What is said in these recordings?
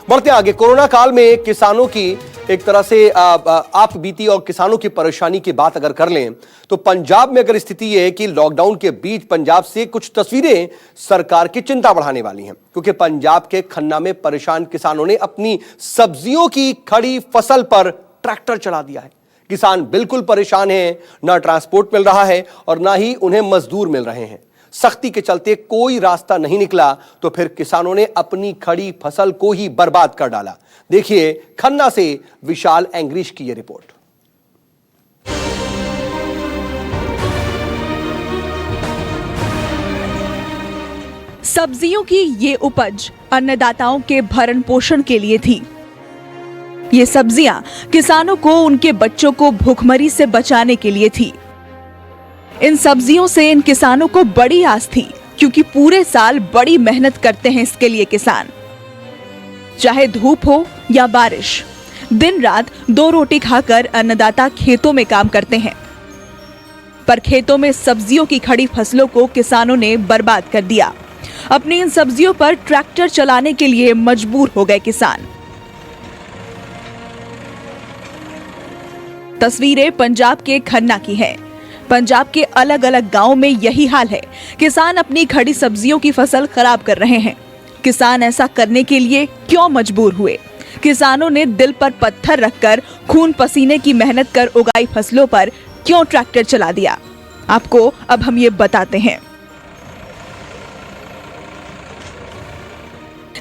बढ़ते आगे, कोरोना काल में किसानों की एक तरह से आप बीती और किसानों की परेशानी की बात अगर कर लें तो पंजाब में अगर स्थिति यह है कि लॉकडाउन के बीच पंजाब से कुछ तस्वीरें सरकार की चिंता बढ़ाने वाली हैं, क्योंकि पंजाब के खन्ना में परेशान किसानों ने अपनी सब्जियों की खड़ी फसल पर ट्रैक्टर चला दिया है। किसान बिल्कुल परेशान हैं, ना ट्रांसपोर्ट मिल रहा है और ना ही उन्हें मजदूर मिल रहे हैं। सख्ती के चलते कोई रास्ता नहीं निकला तो फिर किसानों ने अपनी खड़ी फसल को ही बर्बाद कर डाला। देखिए खन्ना से विशाल एंग्रीश की यह रिपोर्ट। सब्जियों की ये उपज अन्नदाताओं के भरण पोषण के लिए थी। ये सब्जियां किसानों को उनके बच्चों को भूखमरी से बचाने के लिए थी। इन सब्जियों से इन किसानों को बड़ी आस थी, क्योंकि पूरे साल बड़ी मेहनत करते हैं इसके लिए किसान। चाहे धूप हो या बारिश, दिन रात 2 रोटी खाकर अन्नदाता खेतों में काम करते हैं। पर खेतों में सब्जियों की खड़ी फसलों को किसानों ने बर्बाद कर दिया। अपनी इन सब्जियों पर ट्रैक्टर चलाने के लिए मजबूर हो गए किसान। तस्वीरें पंजाब के खन्ना की हैं। पंजाब के अलग अलग गांवों में यही हाल है। किसान अपनी खड़ी सब्जियों की फसल खराब कर रहे हैं। किसान ऐसा करने के लिए क्यों मजबूर हुए? किसानों ने दिल पर पत्थर रखकर खून पसीने की मेहनत कर उगाई फसलों पर क्यों ट्रैक्टर चला दिया? आपको अब हम ये बताते हैं।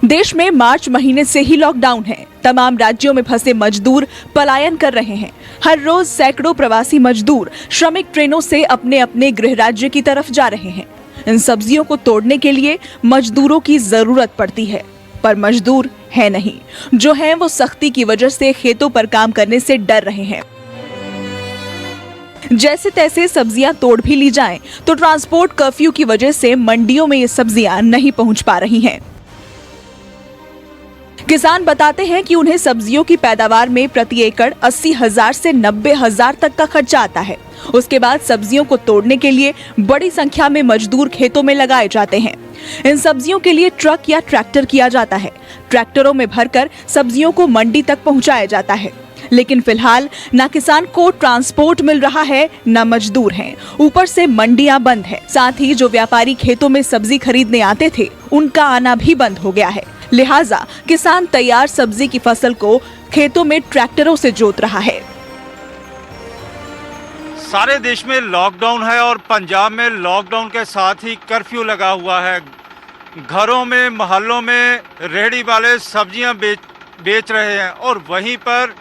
देश में मार्च महीने से ही लॉकडाउन है। तमाम राज्यों में फंसे मजदूर पलायन कर रहे हैं। हर रोज सैकड़ों प्रवासी मजदूर श्रमिक ट्रेनों से अपने अपने गृह राज्य की तरफ जा रहे हैं। इन सब्जियों को तोड़ने के लिए मजदूरों की जरूरत पड़ती है, पर मजदूर है नहीं। जो है वो सख्ती की वजह से खेतों पर काम करने से डर रहे हैं। जैसे तैसे सब्जियां तोड़ भी ली जाएं, तो ट्रांसपोर्ट कर्फ्यू की वजह से मंडियों में ये सब्जियां नहीं पहुंच पा रही हैं। किसान बताते हैं कि उन्हें सब्जियों की पैदावार में प्रति एकड़ 80,000 से 90,000 तक का खर्चा आता है। उसके बाद सब्जियों को तोड़ने के लिए बड़ी संख्या में मजदूर खेतों में लगाए जाते हैं। इन सब्जियों के लिए ट्रक या ट्रैक्टर किया जाता है। ट्रैक्टरों में भरकर सब्जियों को मंडी तक पहुंचाया जाता है। लेकिन फिलहाल न किसान को ट्रांसपोर्ट मिल रहा है, न मजदूर हैं। ऊपर से मंडियां बंद है। साथ ही जो व्यापारी खेतों में सब्जी खरीदने आते थे, उनका आना भी बंद हो गया है। लिहाजा किसान तैयार सब्जी की फसल को खेतों में ट्रैक्टरों से जोत रहा है। सारे देश में लॉकडाउन है और पंजाब में लॉकडाउन के साथ ही कर्फ्यू लगा हुआ है। घरों में, मोहल्लों में रेहड़ी वाले सब्जियां बेच रहे हैं और वहीं पर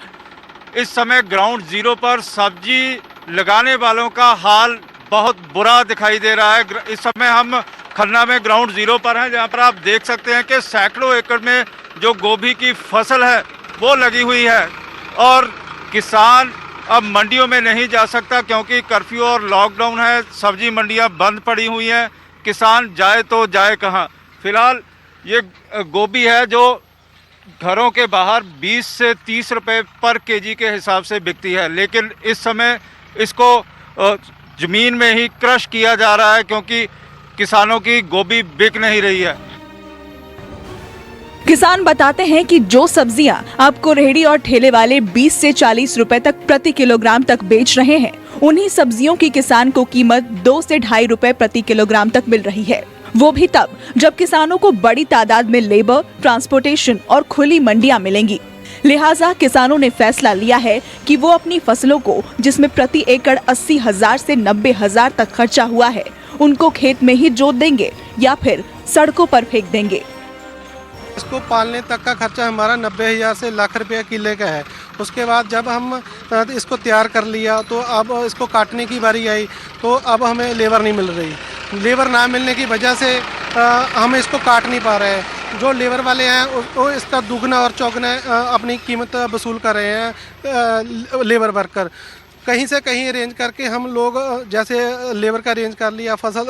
इस समय ग्राउंड जीरो पर सब्जी लगाने वालों का हाल बहुत बुरा दिखाई दे रहा है। इस समय हम खन्ना में ग्राउंड जीरो पर हैं, जहां पर आप देख सकते हैं कि सैकड़ों एकड़ में जो गोभी की फसल है वो लगी हुई है और किसान अब मंडियों में नहीं जा सकता क्योंकि कर्फ्यू और लॉकडाउन है। सब्जी मंडियां बंद पड़ी हुई हैं। किसान जाए तो जाए कहां? फिलहाल ये गोभी है जो घरों के बाहर 20 से 30 रुपए पर केजी के हिसाब से बिकती है, लेकिन इस समय इसको जमीन में ही क्रश किया जा रहा है क्योंकि किसानों की गोभी बिक नहीं रही है। किसान बताते हैं कि जो सब्जियां आपको रेहड़ी और ठेले वाले 20 से 40 रुपए तक प्रति किलोग्राम तक बेच रहे हैं, उन्हीं सब्जियों की किसान को कीमत 2 से 2.5 रुपए प्रति किलोग्राम तक मिल रही है। वो भी तब जब किसानों को बड़ी तादाद में लेबर, ट्रांसपोर्टेशन और खुली मंडियां मिलेंगी। लिहाजा किसानों ने फैसला लिया है कि वो अपनी फसलों को, जिसमें प्रति एकड़ 80,000 से 90,000 तक खर्चा हुआ है, उनको खेत में ही जोत देंगे या फिर सड़कों पर फेंक देंगे। इसको पालने तक का खर्चा हमारा 90,000 से लाख रुपये किले का है। उसके बाद जब हम इसको तैयार कर लिया तो अब इसको काटने की बारी आई तो अब हमें लेबर नहीं मिल रही। लेबर ना मिलने की वजह से हम इसको काट नहीं पा रहे हैं। जो लेबर वाले हैं वो इसका दुगना और चौगुना अपनी कीमत वसूल कर रहे हैं। लेबर वर्कर कहीं से कहीं अरेंज करके हम लोग जैसे लेबर का अरेंज कर लिया, फसल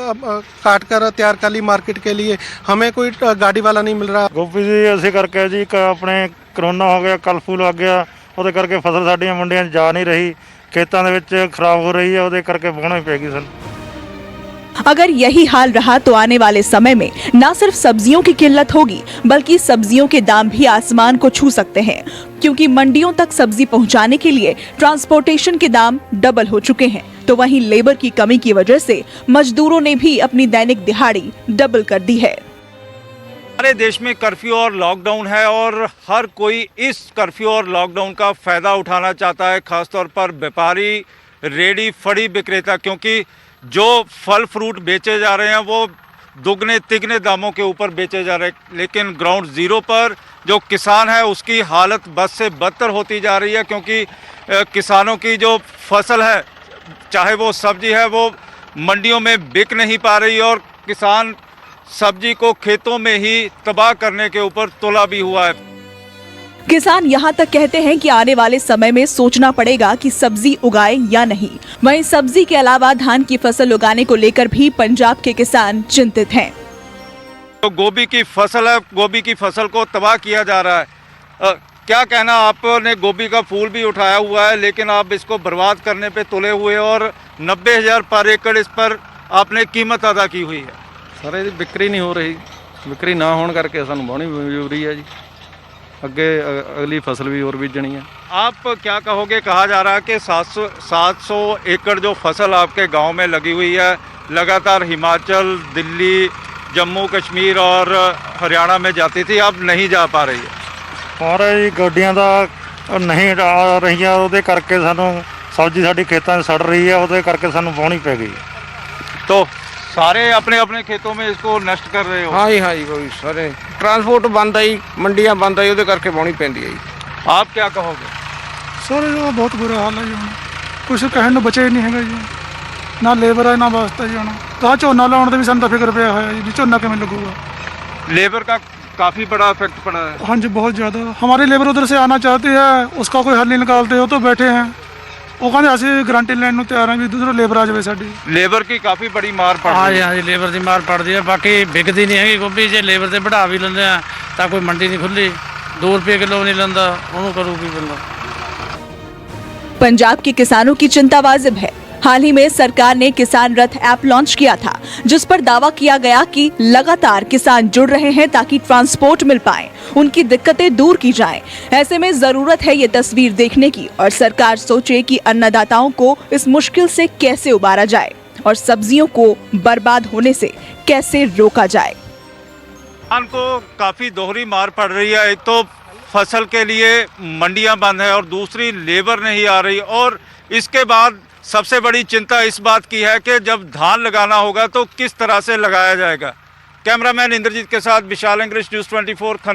काट कर तैयार कर ली मार्केट के लिए, हमें कोई गाड़ी वाला नहीं मिल रहा। गोभी जी ऐसे करके जी अपने कोरोना हो गया, कल फूल लग गया, ਉਹਦੇ ਕਰਕੇ ਫਸਲ ਸਾਡੀਆਂ ਮੰਡੀਆਂ 'ਚ ਜਾ ਨਹੀਂ ਰਹੀ, ਖੇਤਾਂ ਦੇ ਵਿੱਚ ਖਰਾਬ ਹੋ ਰਹੀ ਹੈ, ਉਹਦੇ ਕਰਕੇ ਵਾਹੁਣੀ ਪੈ ਗਈ ਸਾਨੂੰ। अगर यही हाल रहा तो आने वाले समय में न सिर्फ सब्जियों की किल्लत होगी बल्कि सब्जियों के दाम भी आसमान को छू सकते हैं, क्योंकि मंडियों तक सब्जी पहुंचाने के लिए ट्रांसपोर्टेशन के दाम डबल हो चुके हैं। तो वहीं लेबर की कमी की वजह से मजदूरों ने भी अपनी दैनिक दिहाड़ी डबल कर दी है। हमारे देश में कर्फ्यू और लॉकडाउन है और हर कोई इस कर्फ्यू और लॉकडाउन का फायदा उठाना चाहता है, खासतौर पर व्यापारी, रेडी फड़ी विक्रेता, क्योंकि जो फल फ्रूट बेचे जा रहे हैं वो दुगने तिगने दामों के ऊपर बेचे जा रहे हैं। लेकिन ग्राउंड जीरो पर जो किसान है उसकी हालत बद से बदतर होती जा रही है, क्योंकि किसानों की जो फसल है, चाहे वो सब्जी है, वो मंडियों में बिक नहीं पा रही और किसान सब्जी को खेतों में ही तबाह करने के ऊपर तुला भी हुआ है। किसान यहाँ तक कहते हैं कि आने वाले समय में सोचना पड़ेगा कि सब्जी उगाए या नहीं। वहीं सब्जी के अलावा धान की फसल उगाने को लेकर भी पंजाब के किसान चिंतित हैं। तो गोभी की फसल है, गोभी की फसल को तबाह किया जा रहा है। क्या कहना, आपने गोभी का फूल भी उठाया हुआ है लेकिन आप इसको बर्बाद करने पे तुले हुए और 90,000 पर एकड़ इस पर आपने कीमत अदा की हुई है। सर ਇਹਦੀ ਵਿਕਰੀ नहीं हो रही, ਵਿਕਰੀ ना होने करके ਸਾਨੂੰ ਵਾਹਣੀ ਜ਼ਰੂਰੀ है जी। ਅੱਗੇ अगली फसल भी और बीजनी है। आप क्या कहोगे, कहा जा रहा है कि 700 एकड़ जो फसल आपके गांव में लगी हुई है, लगातार हिमाचल, दिल्ली, जम्मू कश्मीर और हरियाणा में जाती थी, अब नहीं जा पा रही है। और जी ਗੱਡੀਆਂ ਦਾ ਨਹੀਂ ਆ ਰਹੀਆਂ, ਉਹਦੇ ਕਰਕੇ ਸਾਨੂੰ ਸਬਜ਼ੀ ਸਾਡੀ ਖੇਤਾਂ 'ਚ ਸੜ ਰਹੀ ਹੈ, ਉਹਦੇ ਕਰਕੇ ਸਾਨੂੰ ਵਾਹਣੀ ਪੈ ਗਈ। तो सारे अपने अपने खेतों में इसको नष्ट कर रहे हो। हाँ जी कोई सारे ट्रांसपोर्ट बंद आई, मंडियां बंद आई, ਉਹਦੇ ਕਰਕੇ ਪਾਉਣੀ ਪੈਂਦੀ ਹੈ ਜੀ। आप क्या कहोगे? सर ये बहुत बुरा हाल है जी, ਹੁਣ ਕੁਛ ਕਹਿਣ ਨੂੰ ਬਚੇ ਨਹੀਂ ਹੈਗਾ ਜੀ, ਨਾ ਲੇਬਰ ਹੈ ਨਾ ਵਾਸਤਾ ਜੀ। ਹੁਣ ਤਾਂ ਝੋਨਾ ਲਾਉਣ ਦੇ ਵੀ ਸਾਨੂੰ ਤਾਂ ਫਿਕਰ ਪਿਆ ਹੋਇਆ ਜੀ, ਵੀ ਝੋਨਾ ਕਿਵੇਂ ਲੱਗੂਗਾ। लेबर का काफ़ी बड़ा इफेक्ट पड़ा है। हाँ जी बहुत ज़्यादा। हमारी लेबर उधर से आना चाहती है, उसका कोई हल नहीं निकालते हो, तो बैठे हैं ਉਹ ਕਹਿੰਦੇ ਅਸੀਂ ਗਰੰਟੀ ਲੈਣ ਨੂੰ ਤਿਆਰ ਹਾਂ ਵੀ ਦੂਸਰਾ ਲੇਬਰ ਆ ਜਾਵੇ ਸਾਡੀ। लेबर की काफ़ी बड़ी मार पड़ हाँ रही जी है। हाँ जी लेबर की मार पड़ती है, बाकी बिकती नहीं है गोभी। जे लेबर से बढ़ा भी लेंगे तो कोई मंडी नहीं खुली, 2 रुपये किलो नहीं लेंदा, ਉਹਨੂੰ करू की बंदा। पंजाब के किसानों की चिंता वाजिब है। हाल ही में सरकार ने किसान रथ ऐप लॉन्च किया था, जिस पर दावा किया गया कि लगातार किसान जुड़ रहे हैं ताकि ट्रांसपोर्ट मिल पाए, उनकी दिक्कतें दूर की जाएं। ऐसे में जरूरत है ये तस्वीर देखने की और सरकार सोचे कि अन्नदाताओं को इस मुश्किल से कैसे उबारा जाए और सब्जियों को बर्बाद होने से कैसे रोका जाए। किसान को काफ़ी दोहरी मार पड़ रही है। एक तो फसल के लिए मंडियां बंद है और दूसरी लेबर नहीं आ रही, और इसके बाद सबसे बड़ी चिंता इस बात की है कि जब धान लगाना होगा तो किस तरह से लगाया जाएगा। कैमरामैन इंद्रजीत के साथ विशाल इंग्लिश, न्यूज़ 24।